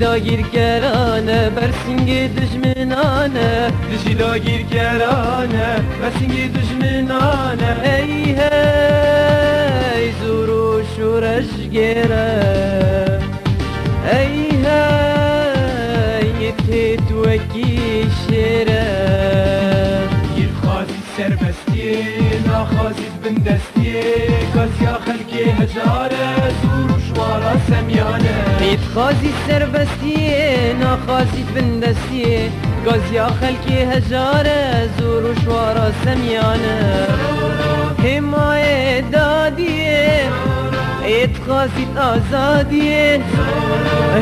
دجیلا گیرگرانه برسینگ دجمنانه دجیلا گیرگرانه برسینگ دجمنانه ای هی زور و شورش گره ای هی تیت وکی شره گیر خازی سربستیه ناخازید بندستیه گازیا خلقی هجاره زور و شوارا سمیانه خازی سربستیه ناخازید بندستیه گازیا خلقی هجاره زور و شوارا سمیانه حمایه دادیه ایت خازید آزادیه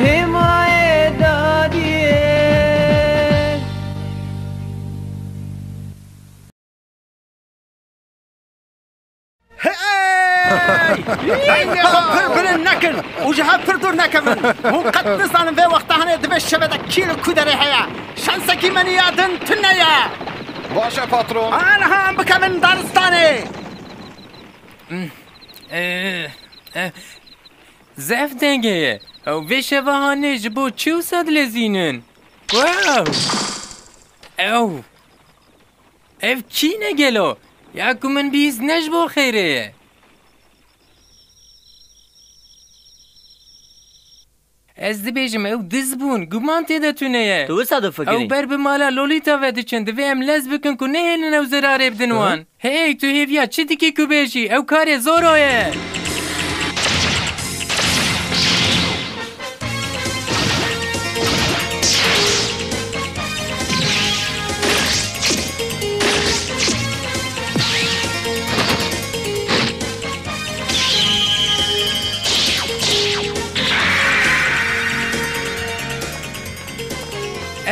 حمایه دادیه داینه خب برن نکن وجهها پردور نکن مقد نزانم به وقت هنه دبش شبه کیلو کودره هیا شانسکی من یادن تنیا باشه پاترون آنها هم بکمن دارستانه زف دنگه او وشه وهانه جبو چیو ساد لزینن واو او اف کی نگلو یاکو من بیز نجبو خیره از دبیجم او دز بون گمان تیده تونه تو صد فکری او بر به مالا لولیتا وده چند دوی ام لز بکن که نه هلن او زراره بدنوان هی تو هیویا چی دیکی که بیشی او کاری زوروه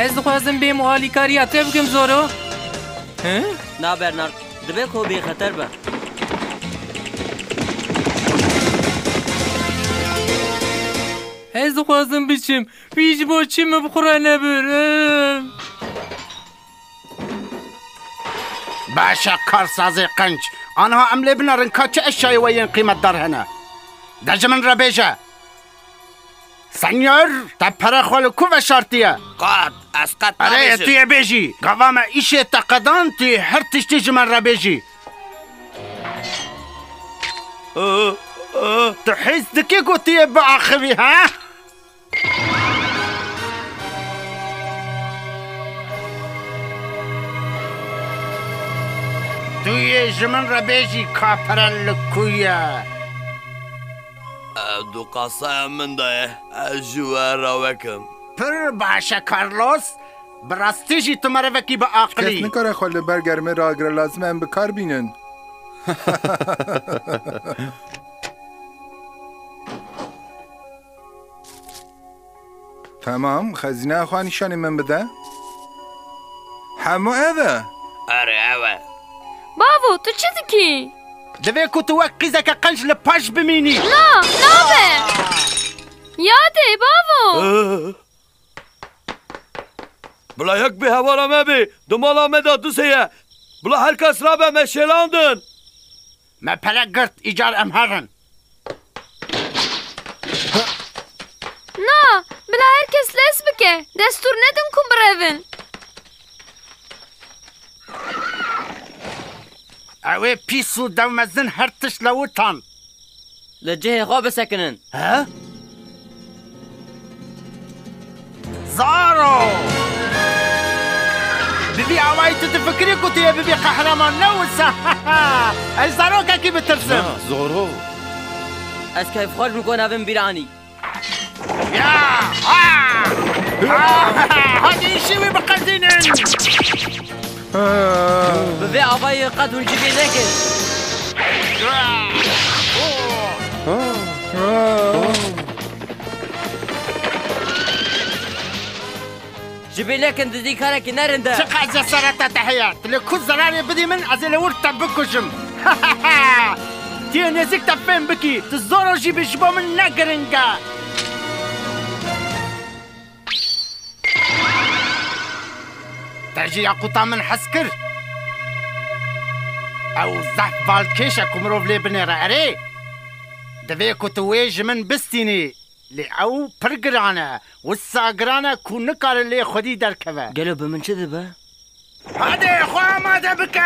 از دخوازم بیم و حالی کاریا تو بکم زورو نا برنارد دبی کو بی خطر با از دخوازم بچم پیش با چیم بخوره نبر باشه کارساز قنج آنها عمله بنارن که اشیای وین قیمت دار هنه دجمن را بیجه سنیور تا پرخوال کو و شرطیه قاد از قد اره توی بیجی قوام ایشه تقدان توی هر تشتی جمن را بیجی تو حیث دکی کو توی با آخوی ها توی جمن را بیجی کافرن لکویه دو قصه من ده جوه را وکم پر باشه کارلوس براستی تو مره وکی با عقلی کس نکاره خواهد برگرمه را اگر لازمه هم بکار بینن تمام خزینه خواه نشانی من بده همه اوه اره اوه بابو تو چی دکی؟ دوی که تو وقت قیزه که قنج لپاش بمینی نه به یاده بابو بلا یک به هوا را مبی دو مالا مدا دو سیه بلا هر کس را به مشلاندن ما پلک گرد ایجار امهرن نه بلا هر کس لس بکه دستور ندن کن برون اوه پیسو دومزن هر تش لوتان لجه خواب سکنن ها؟ زارو ببی اوای تو تفکری که توی ببی قهرمان نوسا از زارو که کی بترسم زورو از کیف خارج میکنه بیم بیرانی یا هادی شوی بقزینن ببی آبای قد ونجی بیزکن جبی لکن دزی کاره که نرنده چقدر جسارت تحیات لکوز زراری بدی من از الورد بکشم تیه نزیک تفهم بکی تزورو جیبی جبا من نگرنگا تجي ياقوتا من حسكر او زحف بالكيشا كمروف لي بنيرا اري دبيكو تويج من بستيني لی او پرگرانه و ساگرانه کو نکاره لی خودی درکوه گلو به من چه دبه؟ هده خواه آماده بکه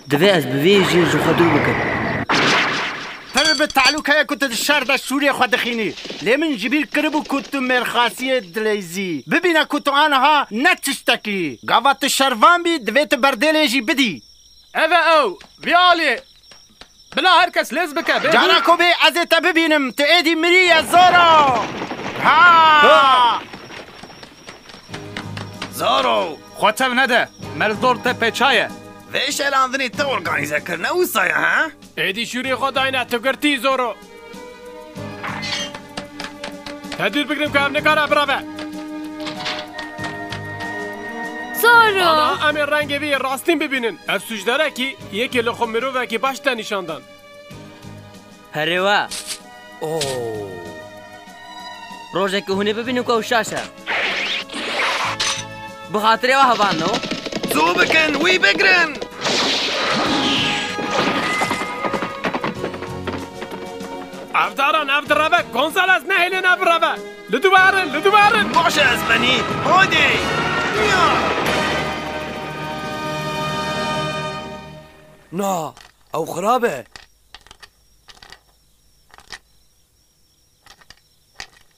دوی از بوی جیر جو خودو بکن پر به تعلق های کت شر دا شوری خود خینی لی من جبیر کربو کت مرخاسی دلیزی ببینه کت آنها نتشتکی گاوات شروان بی دویت بردیلی بدی اوه او بیالی بلا هر کس لز بکه جانا کو بی از تا ببینم تو ایدی مری زورو ها زارو خواتم نده مرزور ته پیچایه ویش الاندنی تو ارگانیزه کرنه او سایه ها؟ ایدی شوری خداینا تو گرتی زورو تدیر بگیریم که هم نکاره براوه زورو آنها امیر رنگی وی راستین ببینن اف سوجداره کی یکی لخو مروه کی باشتا نشاندن هروا روزه که هونه ببینیم که اوشاشه بخاطر او هوانو زو بکن وی بگرن افداران افدرابه گونسالس نهیلن افرابه لدوبارن باشه از منی هادی نه او خرابه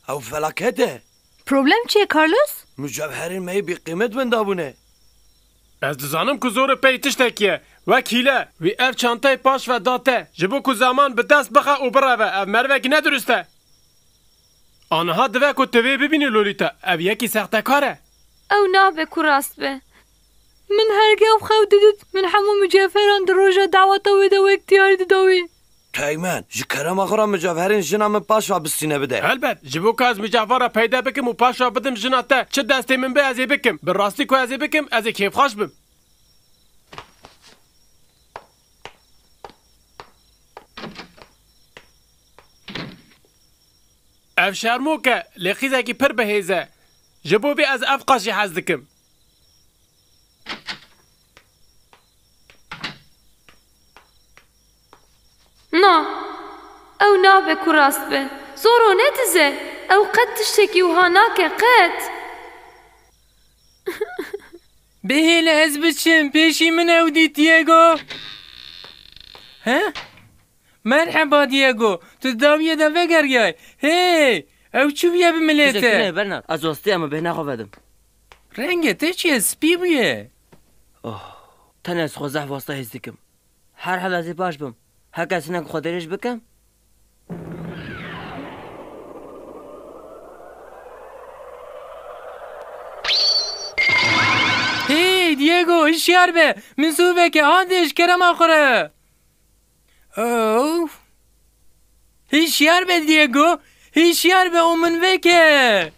او فلاکته پروبلم چیه کارلوس؟ مجوهرین می بی قیمت بندابونه از دزانم که زور پیتش تکیه وکیله وی اف چانتای پاش و داته جبو که زمان به دست بخه او براوه اف مروه که ندرسته آنها دوه که توی ببینی لولیتا اف یکی سخته کاره او نابه کو راست به من هرگه او خود دیدید من همو مجافران در روژا دعوتا ویده و اکتیاری داوی تایمن جکرم آخرا مجوهرین جنام پاش و بسینه بده البت جبو که از مجوهر پیدا بکم و پاش و بدم جناته چه دستی من به ازی بکم به راستی که ازی بکم ازی کیف خوش بم اف شرمو که لخیزه که پر بهیزه جبو بی از اف قاشی حز دکم نه او نابه کو راست به زورو ندزه او قد تشتکی و هاناکه قد بهیل از بچم پیشی من او دی دیگو ها؟ مرحبا دیگو تو داویه دا وگرگای هی او چو بیا بملیته تشکرینه برنارد از واسطه اما به نخواهدم رنگته چیه سپی بویه تنه از خوزه واسطه هزدکم هر حال ازی باش بم هر کسی نکو خودریش بکم هی دیگو اشیار به من صوبه که آدش کرم آخوره اوه هیشیار به دیگو هیشیار به اومن وکه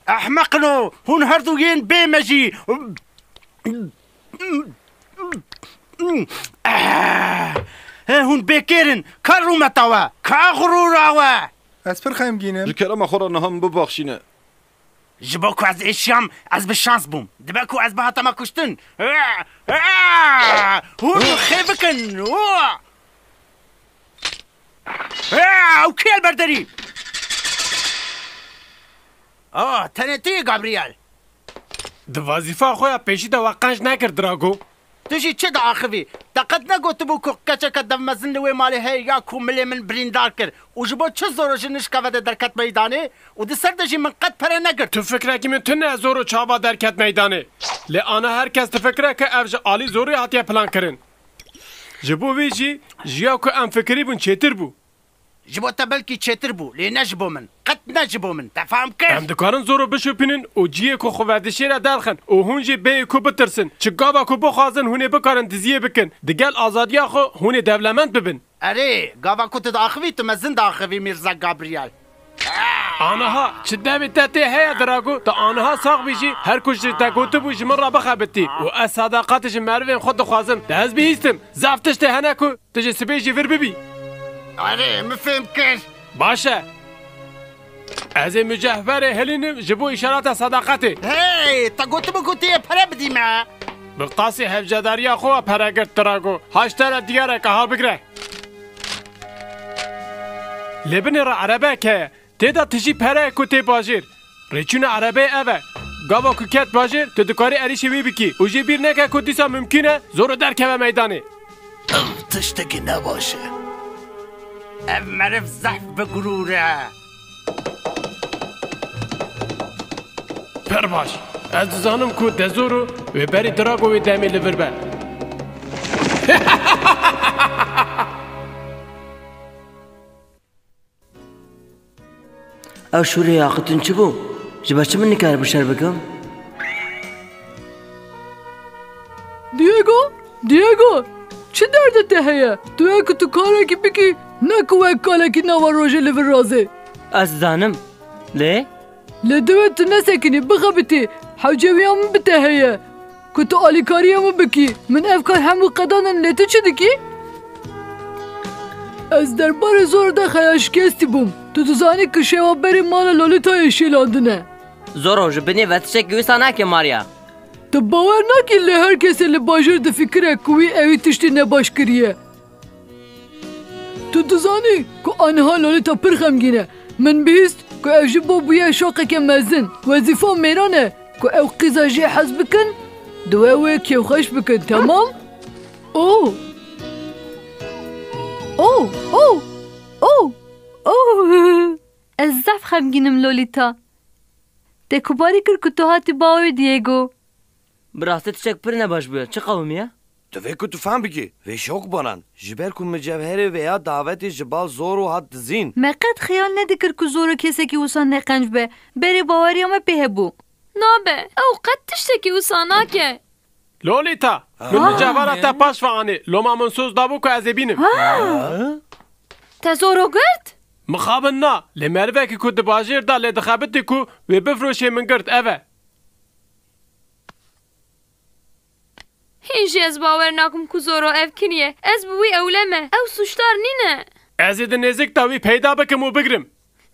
احمقنو هون هر دوگین بیمجی هون بکرن کار رو متاوه که غرور آوه از پر خیمگینم جکرم آخرا نهم ببخشینه جبا کو از اشیام از به شانس بوم دبا کو از به هاتما کشتن هون خیف کن او کیل برداری تنتی گابریال د وظیفه خویا پیشی دا وقنش نکرد دراگو تجي تشد آخوي تقد نقول بوكو كاتشا كدم مزن وي مالي هي ياكو ملي من برين داركر وجبو تشزورو جنش كفده دركت ميداني ودي سردجي من قد پر نگر تو فکره که من تنه زورو چاوا درکت میدانه لانه هر کس تفکره که افج عالی زوری هاتیه پلان کرن جبو ویجی جیاو که ام فکری بون چیتر بو جبو تبلكي تشتر بو لي نجبو من قد نجبو من تفهم كيف ام دکارن زورو بشوپینن و جیه که خوردشی را دلخن و هونجی بی کو بترسن چه گاوا کو بخوازن هونه بکارن دزیه بکن دگل آزادیا خو هونه دولمند ببن اري غاوا كنت داخوي تمزن داخوي ميرزا گابريال آنها چه دمی تاتی هیا دراگو تا آنها ساق بیشی هر کشتی تا گوتو بوشی من را بخبتی و از صداقاتش مروین خود خوازم دست بیستم زفتش ته هنکو تجی سبیشی ور ببی اري مفهم كيف باشه از مجهور هلینم جبو اشارات صداقته هی تا گوتو بگوتی پره بدیمه بقاسی هفجداریا خواه پرگرد تراغو هاشتر دیاره که حال بگره لبنی را عربه که تیدا تجی پره کتی باجیر ریچون عربه اوه گاوا کت باجیر تو دکاری عریشی وی بکی اوجی بیر نکه کتیسا ممکنه زورو درکه و میدانه تشتکی نباشه اف مرف زحف بگروره پر باش از زانم که دزورو و بری دراغو و دمی لور بر او شوری یاقتون چی بو؟ جبا چه من نکار بشار بکم؟ دیگو چه دردته هیه؟ تو اکو تو کاره کی بکی نکو اک کاله کی نوا روژه لور رازه از زانم لی؟ لدوه تو نسکنی بخبتی حوجوی هم بته هیه که تو آلیکاری هم بکی من افکار همو قدانن لی تو چه دکی؟ از دربار زور ده خیاشکستی بوم تو زانی که شوا بری مال لولیتای شیلاندنه زورو جبنی وقتشه که ویسا نکه ماریا تو باور نکی لی هر کسی لی باجر ده فکره کوی اوی تشتی نباش کریه تو زانی که آنها لولیتا پر خمگینه من بیست که او جبو بویه شاقه که مزن وظیفه میرانه که او قیزا جی حز بکن دو اوه کیو خوش بکن تمام؟ اوه از زف خمگینم لولیتا دکوباری کر که تو هاتی باوی دیگو براسته تشک پر نباش بوید چه قومیه؟ دوی که تو فهم بگی وی شوق بانن جبر کن مجوهره ویا دعوتی جبال زور و حد زین مقد خیال ندکر که زورو کسی که اوسان نقنج به بری باوری همه پیه بو نابه او قد تشتکی اوسانا که لولیتا من مجهورات پاش فعانه لما منسوز دابو که از بینم تزورو گرد؟ مخابن نا لمروه که کد باجیر دا لدخابتی که و بفروشه من گرد اوه هیچی از باور ناکم که زورو اف کریه از بوی اولمه او سوشتار نینه از ده نزک تاوی پیدا بکم و بگرم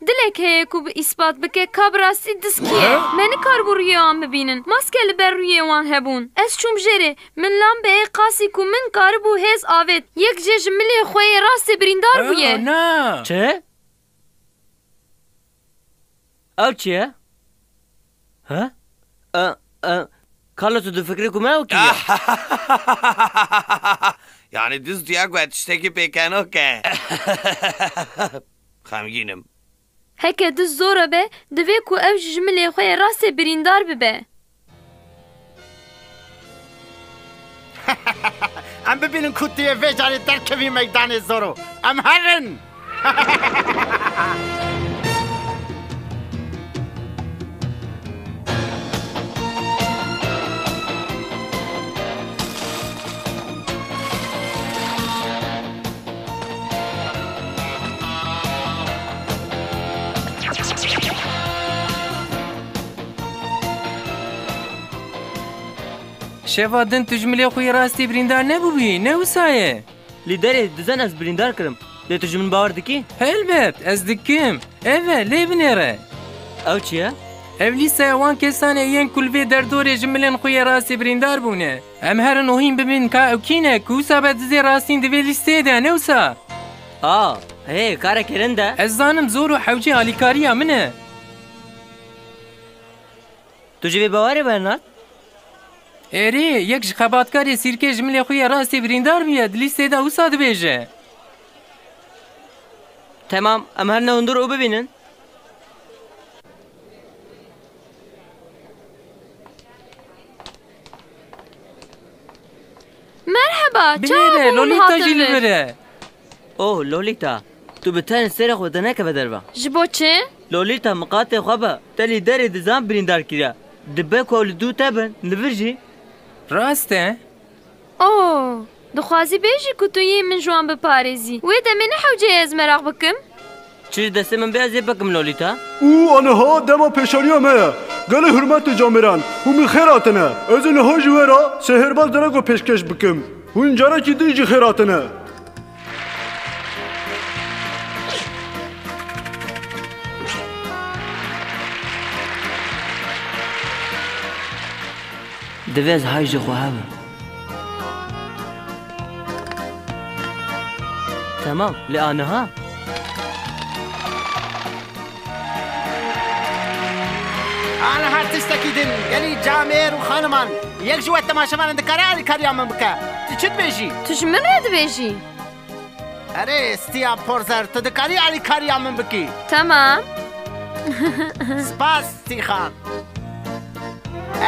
دلک هیه که اثبات بکه کاب راستی دسکیه منی کار بو روی آن ببینن ماسکه لبر روی وان هبون از چوم جره من لام به ای قاسی که من کار بو هیز آوید یک جش ملی خوی راست بریندار بویه نه چه؟ او چیه؟ ها؟ کارلو تو دو فکری که او کیه؟ یعنی دوست دیگه باید تشتکی پیکنو که خمگینم هکه دست زوره به دوی که او جمله خوی راست بریندار ببه ام ببینن کتیه ویجانی در کوی میدان زورو ام هرن شفادن تجملی خوی راستی بریندار نبوی نه وسایه لیدری دزن از بریندار کرم لی تو جمن باور دکی؟ هلبت از دکیم اوه لی بنیره او چیه؟ اولی سایوان کسانه این کلوی در دور جملن خوی راستی بریندار بونه ام هرن اوهیم ببین که او کینه که اوسا بدزی راستین دوی لیسته ده نوسا هی کاره کرنده از زانم زور و حوجی آلیکاریا منه تو جوی باوری برناد؟ اره یک خباتکاری سیرکه جمله خوی راستی بریندار بیاد لیسته ده اوسا دو بیجه تمام ام هر نوندر او ببینن مرحبا بله لولیتا جیلی بره اوه لولیتا تو بتان سرخ و دنکه بدربا جبو چه؟ لولیتا مقاطع خوابا تلی داری دزان بریندار کریا دبه کول دو تبن نبرجی راسته؟ اوه دخوازی بیجی که تو یه من جوان بپارزی وی دمی نحوجه از مراق بکم؟ چیز دسته من بیازی بکم لولیتا؟ او آنها دما پیشانی هم هیا گل حرمت جامران همی خیراتنه از اینها جوهرا سهرباز درگو پیشکش بکم و اینجا کی دیجی خیراتنه دوێز هایژە خۆ هەبە تەمام لێ ئانەها أنا هارتستكي دن قالي جامير وخانمان يك جوا تماشامان دكاري كاريا من بكا تشد بيجي تش من رد بيجي أري استيا بورزر تدكاري علي كاريا من بكي تمام سباس تيخان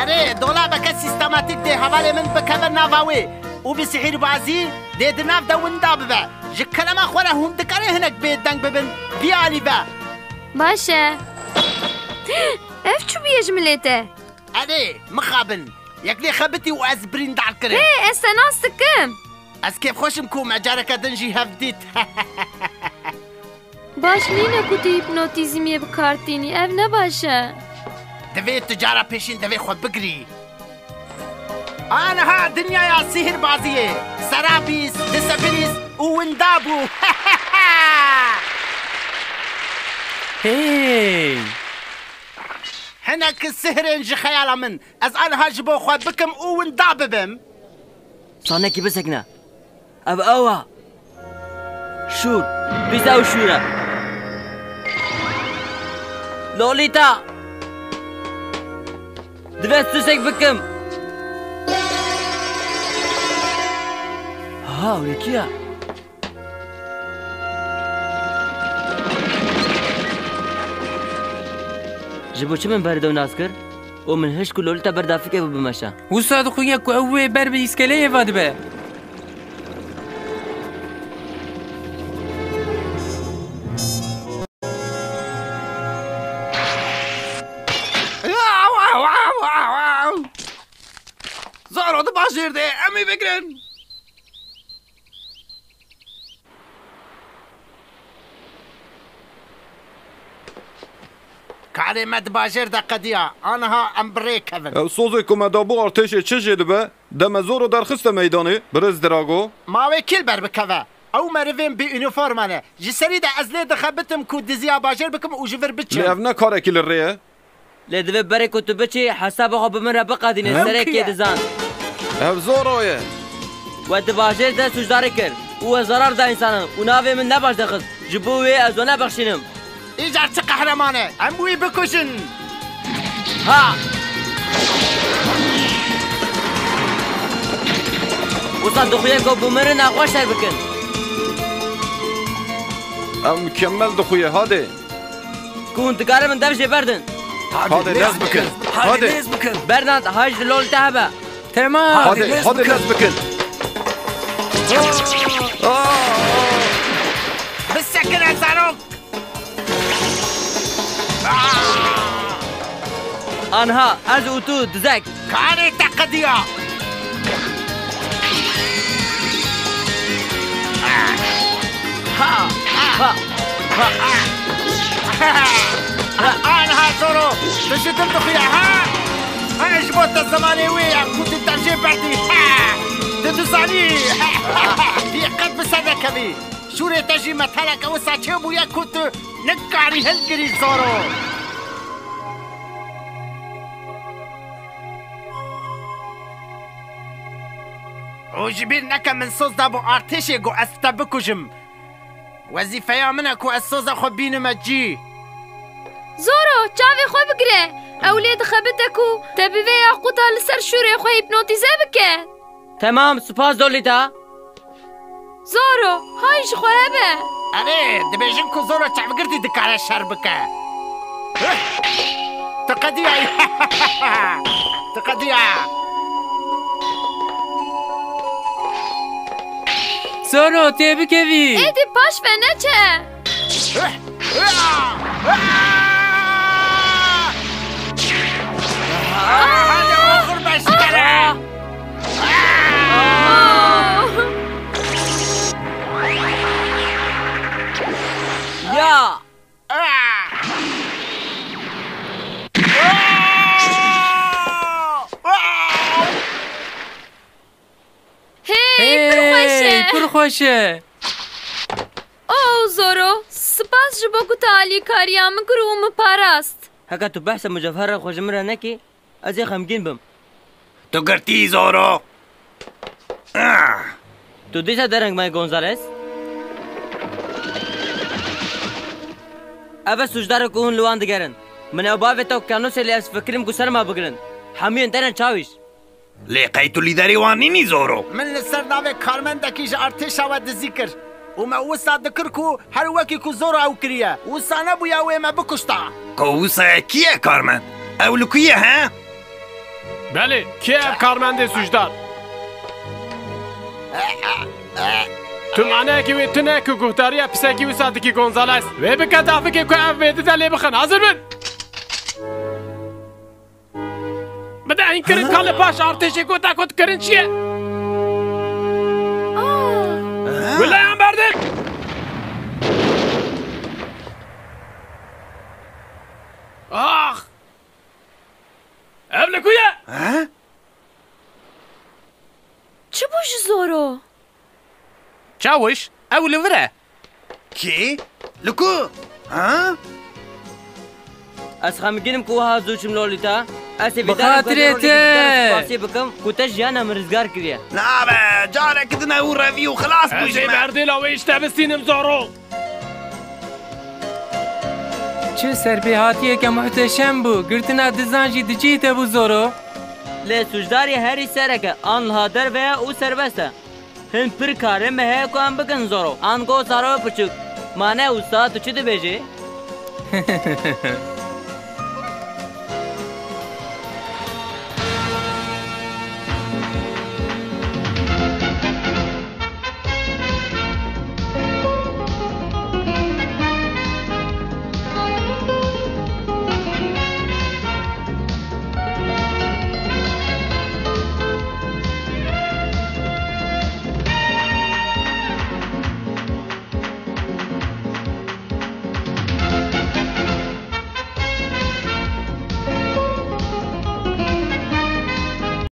أري دولا بكا سيستماتيك دي حوالي من بكا نافاوي وبسحير بازي دي دناف دا ونداب با جكلما خورا هم دكاري هناك بيت دنگ ببن بيالي با باشا اف شو بيجملته أري مخابن يكلي خبتي وأزبرين دار كريم ايه استناستكم از كيف خوشمكو مجارك دنجي هفديت باش نينا كنتو هيبنوتيزمي بكارتيني اف نباشا دفي تجارة بيشين دفي خود بقري أنا ها دنيا يا سيهر بازية سرابيس دسابيس ووندابو هي هناك السهرين جي خيالا من از أنا هاجبو خود بكم وونداببم صانەکی بسەکنە ئەب ئەوە شور بیزا و شورە لۆلیتا دەبێت سوسێک بکەم هاوڵێکیە ji bo çi min berdewr nas kir û min hişk û lolîta berdafikê bimeşe وسا دخويا كو اوي بر بيسكليه فادبه زارو دباشر دي امي بكرن كلمة باجر دا قديا أنا ها أمبريك هذا سوزی کمدابو ارتش چه جد به دم زور درخست میدانی برز دراغو ما وكيل بر بكذا أو مرفين بيونيفورمانه جسري دا أزلي دخبتم كود دزيا باجر بكم وجفر بتشم لیفنا کاره کل ریه لێ دەبێت بەرێک و تو بچی حسابەخۆ بمرە بقادینێ سەرێکێ دەزان ev زۆرۆیە وە دباژێر دە سوژداری کرد وە زەرار دا ئینسانن و ناوێ من نەباش دەخست ji بۆ wê ez wana bexşînim إيجار قهرمانه أموي بكوشن ها وسا دخویە کۆ بمرن ناخۆش سەر بکن ev mükemmel dixuye hadi کوون دگارە من دەبژێ بەردن hadi lez bikin hadi بەرنات هاش لۆلتە هەبە تمام hadi lez bikin بالسكن يا زاروك ئانها ئەز و تو دزەک كاري تقديا ها ها أنا ها زورو تشد الدخيا ها أنا جبوت الزمانيوية كنت الترجيب بعدي تدوزاني هي قد بسدك بي شوري تجي مثلك وسا تشيبو يا كنت نقاري هالقري زورو وجبير نكا من صوص دابو ارتشي قو استبكوجم وظيفة منك وأسوزا خبين مجي زورو چاوی خو بگره اولید خبتکو تبیوی یاقوتا لسر شوری خو هیپنوتیزه بکه تمام سپاس دۆلیتا زورو هایش خو هبه أري دبيجن كو زورو تعبقرتي دكارة شربكة تقديا تقديا سورو تبكي ایدی پاش و نچه هذا آخر مشكلة يا هی پرخوشه پرخوشه او زورو سپاس جبو کتالی کاریا مگروم پاراست هەکە تو بەحسە مجەوهەرە خۆشمرە نەکی ئەزێ خەمگین بم تو گرتی زورو تو دیسا درنگ مای گونزالس اوه سوجدار کو هون لوان دگرن من او باوی تو کانو سلی از فکرم کو سر ما بگرن حمی انترن چاویش لقيت اللي داري وانيني زورو من لسر داوي كارمن دكيج ارتشا ود ذكر وما وسا ذكركو هر وكي كو زورو او كريا وسانا بويا وما بكشتا كوسا كيه كارمن او لكيه ها بله كيه كارمن سوجدار تو معناه كي ويتناك وقهتاريا بساكي وسادكي غونزاليس ويبكا دافكي كو اف بيدتا لي بخن حاضر بن بدا این کرن کاله باش ارتشی کو تا کت کرن چیه ولا هم بردن آخ ابن کویا چه بوش زورو چاوش او لوره كي لكو ها از خمگینم کو ها زوچم لولیتا اسی بخاطرته باسی بکم کوتش جانا مرزگار کریه لا با جارة كدنا ورافي وخلاص ازي بردي لو ايش تبستينم زورو چه سربیهاتیه که محتشم بو گرتنا دزانجی دجیته بو زورو لی سوجداری هری سرکه آن هادر و او سربسته هن پر کاره مه کو هم بکن زورو آن گو زارو پچک مانه استاد تو چی دی بیجی